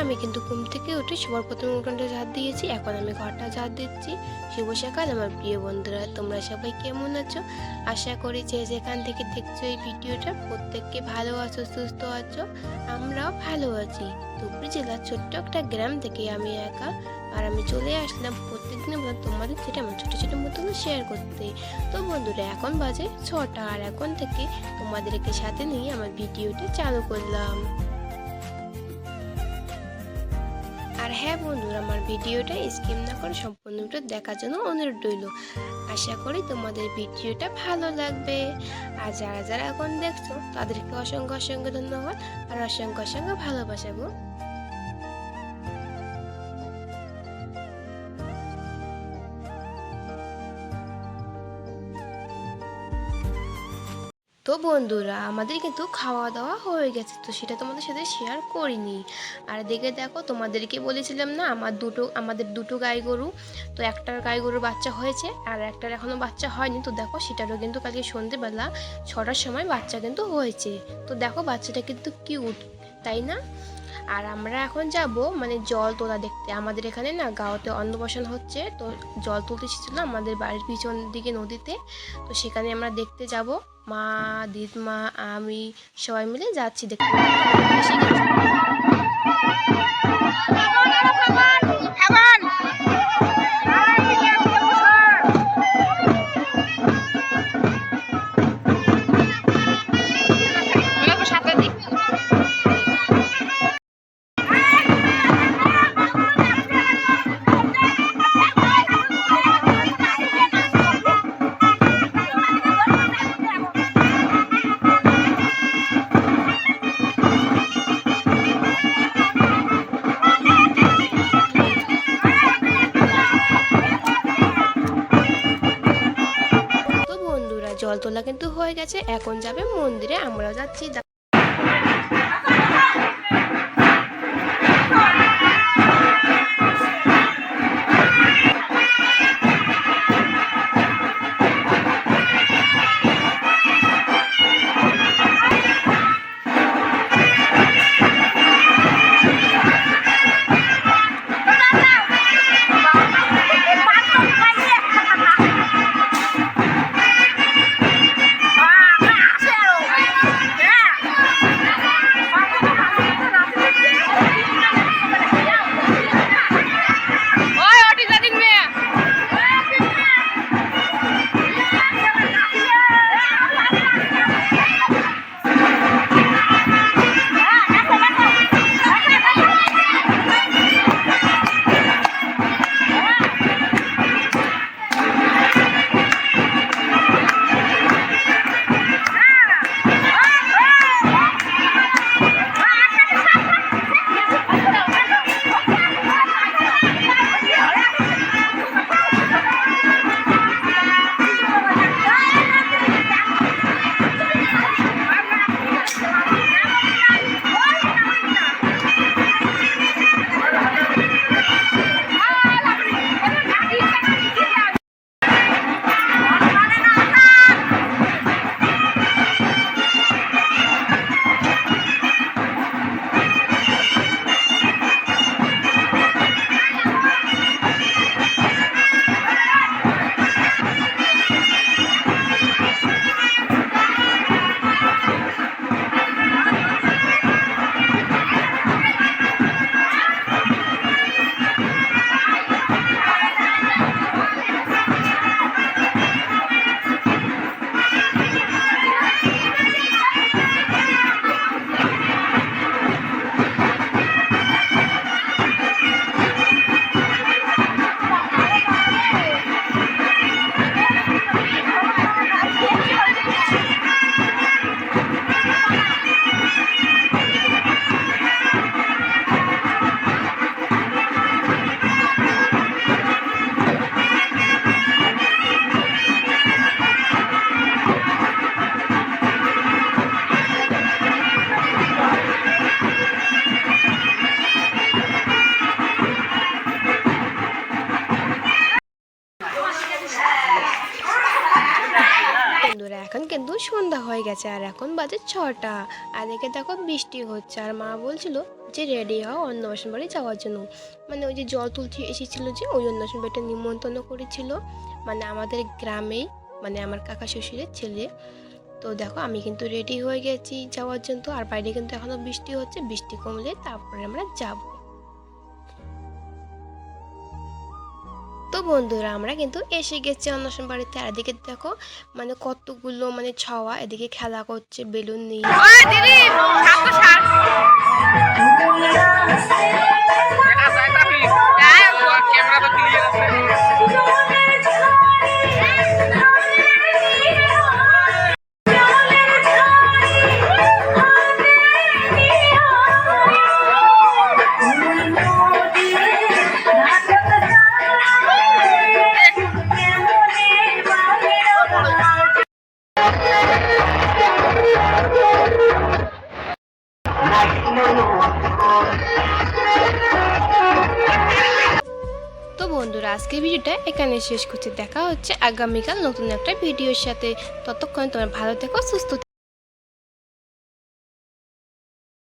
আমি কিন্তু ঘুম থেকে উঠে সবার প্রথমে উঠোনটা ঝাড় দিয়েছি, এখন আমি ঘরটা ঝাড় দিচ্ছি। শুভ সকাল আমার প্রিয় বন্ধুরা, তোমরা সবাই কেমন আছো? আশা করি যে যেখান থেকে দেখছো এই ভিডিওটা প্রত্যেককে ভালো আছো, সুস্থ আছো। আমরাও ভালো আছি। ধুবড়ী জেলার ছোট্ট একটা গ্রাম থেকে আমি একা, আর আমি চলে আসলাম প্রত্যেকদিনের মতো তোমাদের যেটা আমার ছোটো ছোটো মতন শেয়ার করতে। তো বন্ধুরা এখন বাজে 6টা, আর এখন থেকে তোমাদেরকে সাথে নিয়ে আমার ভিডিওটা চালু করলাম। আর হ্যাঁ বন্ধুরা, আমার ভিডিওটা স্কিপ না করে সম্পূর্ণটা দেখার জন্য অনুরোধ রইল। আশা করি তোমাদের ভিডিওটা ভালো লাগবে। আর যারা যারা এখন দেখছো তাদেরকে অসংখ্য অসংখ্য ধন্যবাদ আর অসংখ্য অসংখ্য ভালোবাসা গো। তো বন্ধুরা আমাদের কিন্তু খাওয়া দাওয়া হয়ে গেছে, তো সেটা তোমাদের সাথে শেয়ার করিনি। আর দেখে দেখো, তোমাদেরকে বলেছিলাম না আমাদের দুটো গাই গরু, তো একটার গাই গরুর বাচ্চা হয়েছে আর একটার এখনও বাচ্চা হয়নি। তো দেখো সেটারও কিন্তু কালকে সন্ধ্যেবেলা 6টার সময় বাচ্চা কিন্তু হয়েছে। তো দেখো বাচ্চাটা কিন্তু কিউট, তাই না? আর আমরা এখন যাব মানে জল তোলা দেখতে। আমাদের এখানে না গাঁওতে অন্নপ্রাশন হচ্ছে, তো জল তুলতে এসেছিলো আমাদের বাড়ির পিছন দিকে নদীতে। তো সেখানে আমরা দেখতে যাব, মা, দিদমা, আমি সবাই মিলে যাচ্ছি দেখতে। এসে গেছি। তো বন্ধুরা জল তোলা কিন্তু হয়ে গেছে, এখন যাবে মন্দিরে, আমরাও যাচ্ছি। এখন কিন্তু সন্ধ্যা হয়ে গেছে আর এখন বাজে 6টা। আর এদিকে দেখো বৃষ্টি হচ্ছে আর মা বলছিল যে রেডি হও অন্নপ্রাশন বাড়ি যাওয়ার জন্য। মানে ওই যে জল তুলতে এসেছিলো যে ওই অন্নপ্রাশন বাড়িটা নিমন্ত্রণ করেছিল, মানে আমাদের গ্রামেই, মানে আমার কাকা শ্বশুরের ছেলে। তো দেখো আমি কিন্তু রেডি হয়ে গেছি যাওয়ার জন্য। আর বাইরে কিন্তু এখনো বৃষ্টি হচ্ছে, বৃষ্টি কমলে তারপরে আমরা যাব। তো বন্ধুরা আমরা কিন্তু এসে গেছি অন্নপ্রাশন বাড়িতে। আর এদিকে দেখো মানে কতগুলো মানে ছাওয়া এদিকে খেলা করছে বেলুন নিয়ে। তো বন্ধুরা আজকের ভিডিওটা এখানে শেষ করছি, দেখা হচ্ছে আগামীকাল নতুন একটা ভিডিওর সাথে। ততক্ষণ তোমরা ভালো থেকো, সুস্থ থেকো।